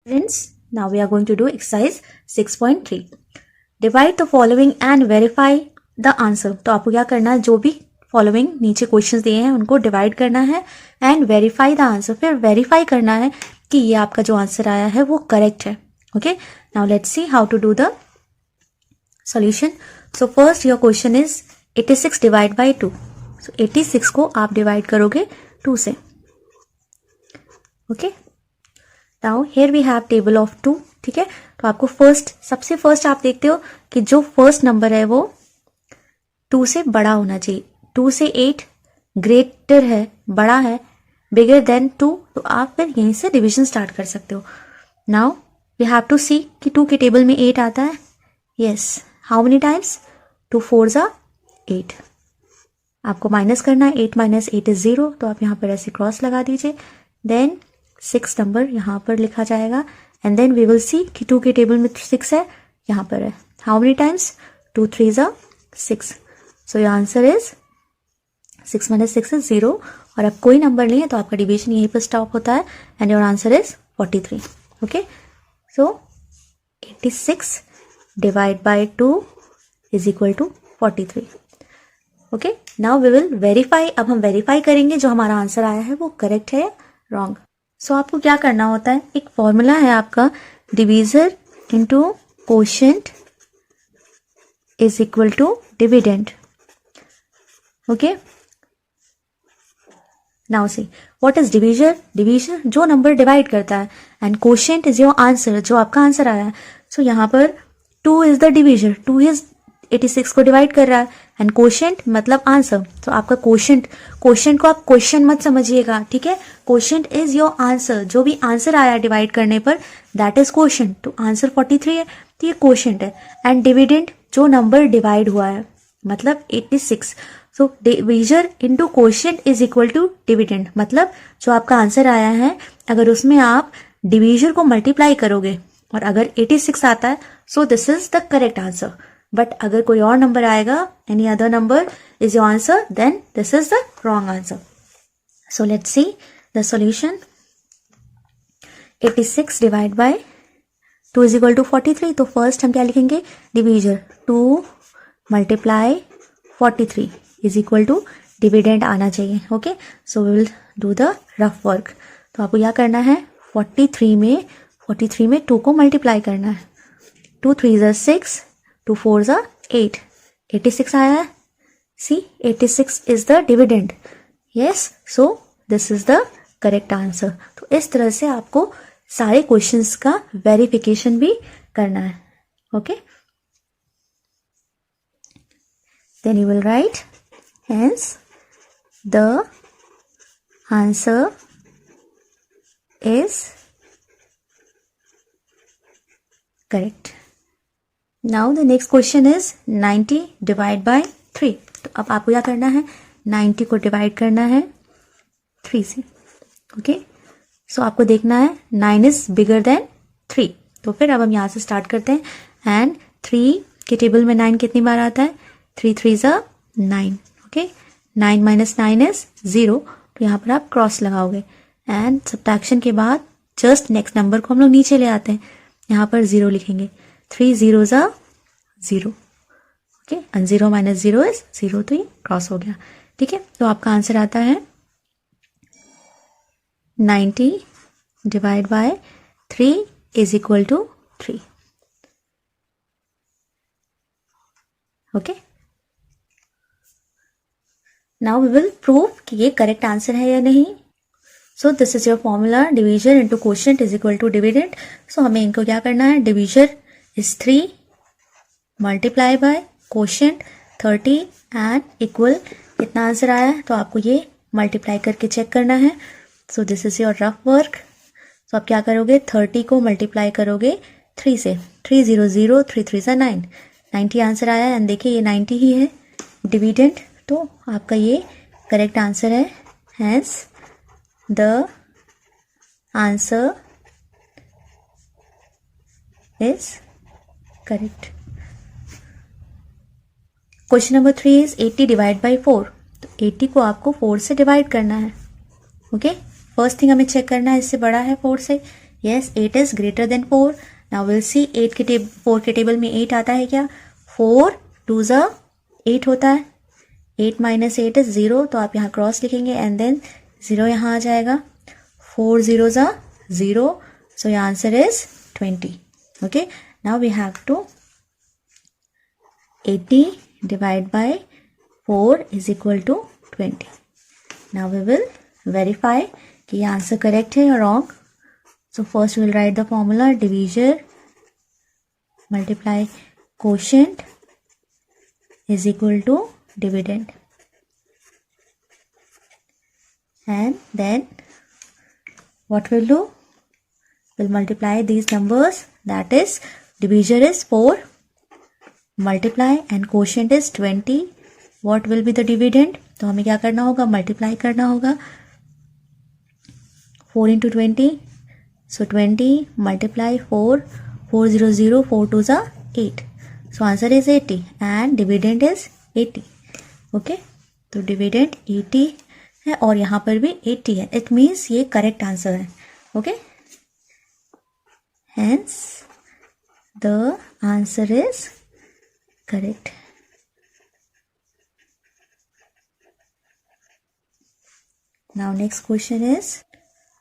Friends, now we are going to do exercise 6.3. Divide the following and verify the answer. तो आपको क्या करना है, जो भी फॉलोइंग नीचे क्वेश्चंस दिए हैं उनको डिवाइड करना है एंड वेरीफाई द आंसर. फिर वेरीफाई करना है कि ये आपका जो आंसर आया है वो करेक्ट है. Okay, now let's see how to do the solution. So first your question is 86 divide by 2. So 86 को आप डिवाइड करोगे 2 से. Okay, now here we have table of 2. ठीक है, तो आपको सबसे फर्स्ट आप देखते हो कि जो फर्स्ट नंबर है वो 2 से बड़ा होना चाहिए. 2 से 8 ग्रेटर है, बड़ा है, बिगर देन 2. तो आप फिर यहीं से डिवीजन स्टार्ट कर सकते हो. नाउ वी हैव टू सी कि 2 के टेबल में 8 आता है. Yes, how many times? 2 4 8. आपको माइनस करना है. 8 माइनस 8 इज 0. तो आप यहाँ पर ऐसे क्रॉस लगा दीजिए. देन 6 नंबर यहाँ पर लिखा जाएगा and then we will see कि 2 के टेबल में 6 है, यहाँ पर है. How many times? 2 3 6. So your answer is 6 minus 6 is 0. और अब कोई नंबर नहीं है तो आपका डिवीजन यहीं पर स्टॉप होता है and your answer is 43. Okay, so 86 divide by 2 is equal to 43. Okay, now we will verify. अब हम वेरीफाई करेंगे जो हमारा आंसर आया है वो करेक्ट है या रॉन्ग. सो आपको क्या करना होता है, एक फॉर्मूला है आपका, divisor into quotient is equal to dividend. Okay, now see what is divisor. Divisor जो नंबर डिवाइड करता है and quotient is your answer, जो आपका आंसर आया है. सो यहाँ पर 2 इज द डिवीजर. 2 इज 86 को डिवाइड कर रहा है एंड कोशेंट मतलब आंसर. तो आपका कोशेंट को आप क्वेश्चन मत समझिएगा. ठीक है, कोशेंट इज योर आंसर. जो भी आंसर आया डिवाइड करने पर दैट इज कोशेंट. तो आंसर 43 है तो ये कोशेंट है. एंड डिविडेंड जो नंबर डिवाइड हुआ है मतलब 86. So divisor into quotient is equal to dividend. मतलब जो आपका आंसर आया है अगर उसमें आप डिवीजर को मल्टीप्लाई करोगे और अगर 86 आता है so this is the correct answer. But अगर कोई और नंबर आएगा, any other number is your answer, then this is the wrong answer. So let's see the solution. 86 divide by 2 is equal to 43. तो फर्स्ट हम क्या लिखेंगे, divisor 2 multiply 43 is equal to dividend आना चाहिए. Okay, so we will do the rough work. तो आपको क्या करना है, 43 में 2 को मल्टीप्लाई करना है. 2 3 6, 2 4 8. 86 आया है. सी 86 is the dividend. Yes, so this is the correct answer. तो इस तरह से आपको सारे क्वेश्चंस का वेरिफिकेशन भी करना है. Okay, then you will write hence the answer is correct. Now the next question is 90 divide by 3. तो अब आपको क्या करना है, 90 को डिवाइड करना है 3 से. ओके, सो आपको देखना है 9 इज बिगर देन 3. तो फिर अब हम यहाँ से स्टार्ट करते हैं एंड 3 के टेबल में 9 कितनी बार आता है, 3 3 9. Okay, 9 minus 9 is 0. तो यहाँ पर आप क्रॉस लगाओगे एंड सब्ट्रैक्शन के बाद जस्ट नेक्स्ट नंबर को हम लोग नीचे ले आते हैं, यहाँ पर 0 लिखेंगे. 3 0 0. Okay, and 0 minus 0 is 0. तो ये क्रॉस हो गया. ठीक है, तो आपका आंसर आता है 90 divide by 3 is equal to 3. Okay, now we will prove कि ये करेक्ट आंसर है या नहीं. So this is your formula, divisor into quotient is equal to dividend. So हमें इनको क्या करना है, divisor is 3 multiply by quotient 30 and equal कितना आंसर आया है. तो आपको ये मल्टीप्लाई करके चेक करना है. So this is your rough work. तो आप क्या करोगे, 30 को मल्टीप्लाई करोगे 3 से. 3 0 0, 3 3 9. 90 आंसर आया एंड देखिए ये 90 ही है डिविडेंड. तो आपका ये करेक्ट आंसर है. Hence the answer is correct. Question number 3 is 80 divide by 4. तो 80 को आपको 4 से डिवाइड करना है. ओके, फर्स्ट थिंग हमें चेक करना है इससे बड़ा है 4 से Yes, 8 is greater than 4. Now we'll see 4 के टेबल में 8 आता है क्या? 4 2 ज़ा 8 होता है. 8 minus 8 is 0, तो आप यहाँ क्रॉस लिखेंगे एंड देन 0 यहाँ आ जाएगा. 4 0 ज़ा 0, so your answer is 20. Okay, now we have to 80 divided by 4 is equal to 20. Now we will verify कि ये आंसर करेक्ट है या wrong. So first we'll write the formula. Divisor multiply quotient is equal to dividend. And then what we'll do? We'll multiply these numbers. That is, divisor is 4, multiply and quotient is 20. What will be the dividend? तो हमें क्या करना होगा? Multiply करना होगा. 4 into 20. So 20 multiply 4. 4 0 0. 4 2 ज़ा 8. So answer is 80 and dividend is 80. Okay, तो dividend 80 है और यहाँ पर भी 80 है. It means ये करेक्ट आंसर है. Okay, hence the answer is correct. Now next question is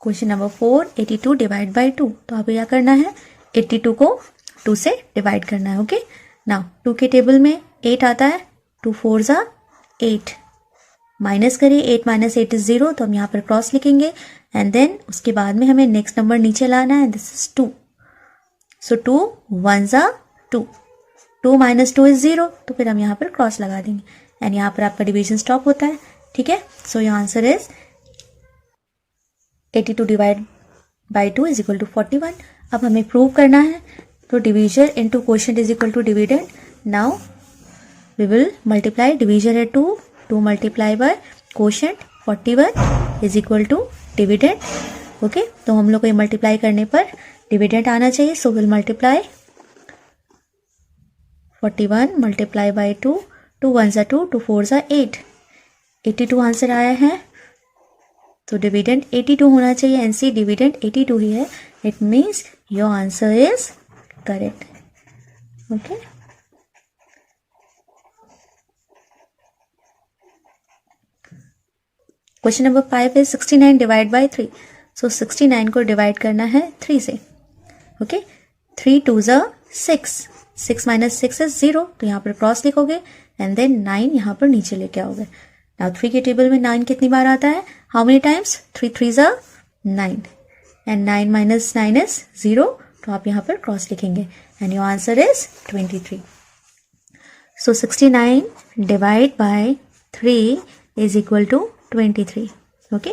question number 4. 82 divide by 2. तो आपको क्या करना है? 82 को 2 से डिवाइड करना है. ओके, नाउ 2 के टेबल में 8 आता है. 2 4 ज़ा 8. माइनस करिए, 8 minus 8 is 0, तो हम यहाँ पर क्रॉस लिखेंगे एंड देन उसके बाद में हमें नेक्स्ट नंबर नीचे लाना है. This is 2. सो 2 1 ज़ा 2. 2 minus 2 is 0, तो फिर हम यहाँ पर क्रॉस लगा देंगे एंड यहाँ पर आपका डिवीजन स्टॉप होता है. ठीक है, so your answer is 82 divide by 2 is equal to 41. अब हमें प्रूव करना है, तो divisor into quotient is equal to dividend. Now we will multiply. Divisor है 2, 2 multiply by quotient 41 is equal to dividend. Okay, तो हम लोग को ये मल्टीप्लाई करने पर डिविडेंड आना चाहिए. So will multiply 41 multiply by 2. 2 1 ज़ा 2, 2 4 ज़ा 8. 82 आंसर आया है, तो डिविडेंड 82 होना चाहिए. एनसी डिविडेंड 82 ही है. It means your answer is correct. Okay, question number 5 is 69 divide by 3. सो 69 को डिवाइड करना है 3 से. ओके, 3 2 ज़ा 6. 6 minus 6 is 0, तो यहाँ पर क्रॉस लिखोगे एंड देन 9 यहाँ पर नीचे लेके आओगे. नाउ 3 के टेबल में 9 कितनी बार आता है? How many times? 3 3 ज़ा 9 एंड 9 minus 9 is 0, तो आप यहाँ पर क्रॉस लिखेंगे and your answer is 23. So 69 divide by 3 is equal to 23. Okay,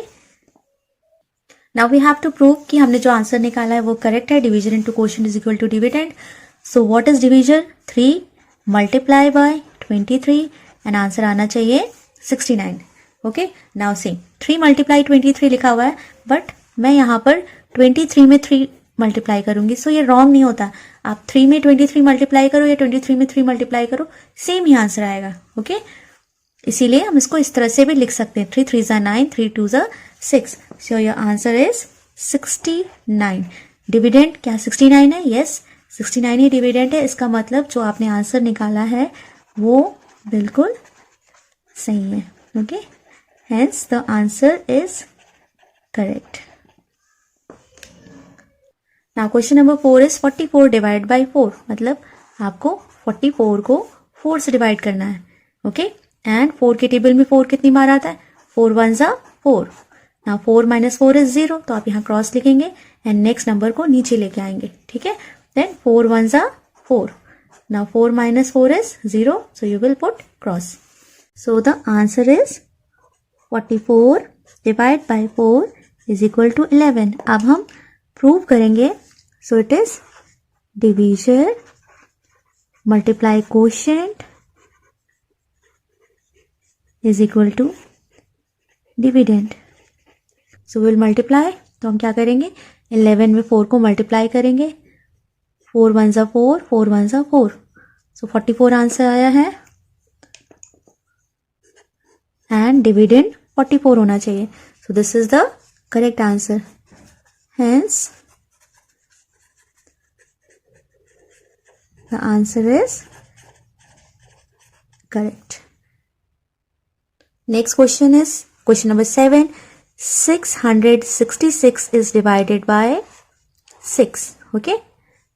now we have to prove कि हमने जो आंसर निकाला है वो करेक्ट है. Division into quotient is equal to dividend. So what is divisor? 3 multiply by 23 and answer आना चाहिए 69. Okay, now सी 3 multiply 23 लिखा हुआ है, बट मैं यहाँ पर 23 में 3 मल्टीप्लाई करूंगी. सो ये रॉन्ग नहीं होता. आप 3 में 23 मल्टीप्लाई करो या 23 में 3 मल्टीप्लाई करो, सेम ही आंसर आएगा. ओके, इसीलिए हम इसको इस तरह से भी लिख सकते हैं. 3 3 ज़ा 9, 3 2 ज़ा 6. सो योर आंसर इज 69. डिविडेंड क्या 69 है? यस, 69 ही डिविडेंड है. इसका मतलब जो आपने आंसर निकाला है वो बिल्कुल सही है. Okay, hence the answer is correct. Now question number 4 is 44 divide by 4. मतलब आपको 44 को 4 से डिवाइड करना है. ओके, एंड 4 के टेबल में 4 कितनी बार आता है? 4 1 ज़ा 4. नाउ 4 minus 4 is 0, तो आप यहाँ क्रॉस लिखेंगे एंड नेक्स्ट नंबर को नीचे लेके आएंगे. ठीक है, देन 4 1 ज़ा 4. Now 4 minus 4 is 0, so you will put cross. So the answer is 44 divided by 4 is equal to 11. अब हम प्रूव करेंगे. So it is divisor multiply quotient is equal to dividend. So we'll multiply. तो हम क्या करेंगे? 11 में 4 को multiply करेंगे. 4 1 ज़ा 4, 4 1 ज़ा 4. So 44 आंसर आया है एंड डिविडेंड 44 होना चाहिए. So this is the correct answer. Hence The answer is correct. Next question is question number 7. 666 is divided by 6. Okay.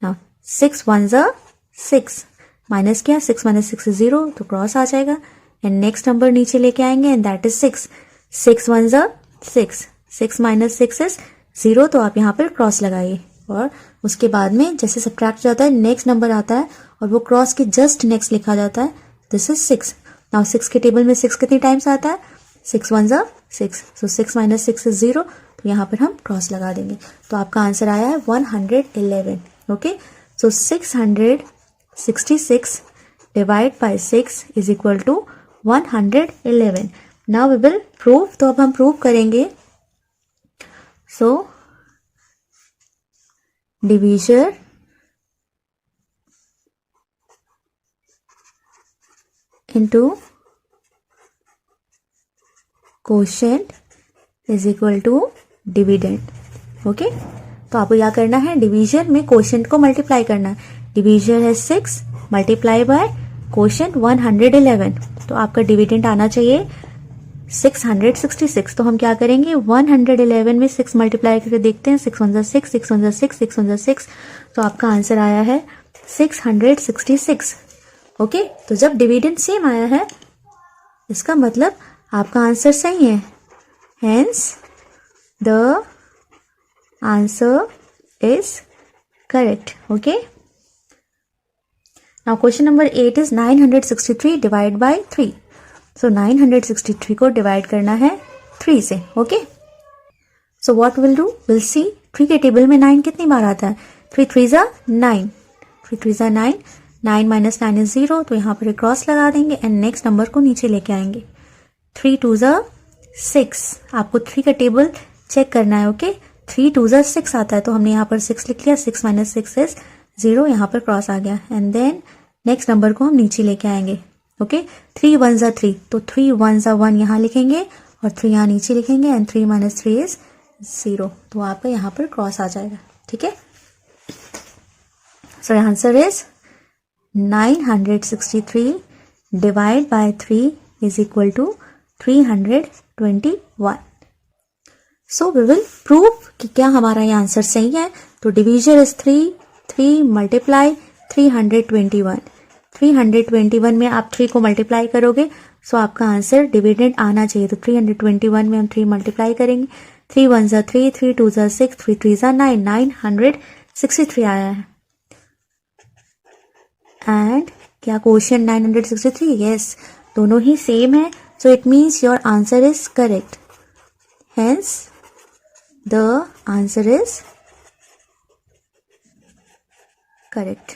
Now 6 ones are 6. Minus क्या, 6 minus 6 is 0, तो cross आ जाएगा. And next number नीचे लेके आएंगे and that is 6. 6 ones are 6. 6 minus 6 is 0, तो आप यहाँ पर क्रॉस लगाइए. और उसके बाद में जैसे सब्ट्रैक्ट जाता है नेक्स्ट नंबर आता है और वो क्रॉस के जस्ट नेक्स्ट लिखा जाता है. This is 6. नाउ 6 के टेबल में 6 कितनी टाइम्स आता है? 6 ones are 6. So 6 minus 6 is 0, तो यहाँ पर हम क्रॉस लगा देंगे. तो आपका आंसर आया है 111. Okay. So 666 divide by 6 is equal to 111. Now we will prove. तो अब हम प्रूव करेंगे. So divisor into quotient is equal to dividend. Okay. तो आपको क्या करना है, डिवीजन में क्वोशिएंट को मल्टीप्लाई करना है. डिवीजन है 6 मल्टीप्लाई बाय क्वोशिएंट 111. तो आपका डिविडेंड आना चाहिए 666. तो हम क्या करेंगे, 111 में 6 मल्टीप्लाई करके देखते हैं. 6 ones are 6, 6 ones are 6, 6 ones are 6. तो आपका आंसर आया है 666. ओके. तो जब डिविडेंड सेम आया है इसका मतलब आपका आंसर सही है. Hence the answer is correct. Okay. Now question number 8 is 963 divide by 3. सो 963 को डिवाइड करना है 3 से. Okay. So what will do, will see 3 के टेबल में 9 कितनी बार आता है? 3 3s are 9. 3 3s are 9. 9 minus 9 is 0, तो यहाँ पर क्रॉस लगा देंगे एंड नेक्स्ट नंबर को नीचे लेके आएंगे. 3 2s are 6. आपको 3 का टेबल चेक करना है. ओके. 3 2s are 6 आता है, तो हमने यहाँ पर 6 लिख लिया. 6 minus 6 is 0, यहाँ पर क्रॉस आ गया. एंड देन नेक्स्ट नंबर को हम नीचे लेके आएंगे. ओके. 3 1s are 3, तो 3 1s are 1 यहाँ लिखेंगे और 3 यहाँ नीचे लिखेंगे एंड 3 minus 3 is 0, तो आपका यहाँ पर क्रॉस आ जाएगा. ठीक है. So answer is 963 divide by 3 is equal to 321. So we will prove कि क्या हमारा ये आंसर सही है. तो डिवीजर इज 3 मल्टीप्लाई 321. 321 में आप 3 को मल्टीप्लाई करोगे सो आपका आंसर डिविडेंड आना चाहिए. तो 321 में हम 3 मल्टीप्लाई करेंगे. 3 1s are 3, 3 2s are 6, 3 3s are 9. 963 आया है. एंड क्या क्वोशिएंट 963? यस, दोनों ही सेम है. So it means your answer is correct. Hence the answer is correct.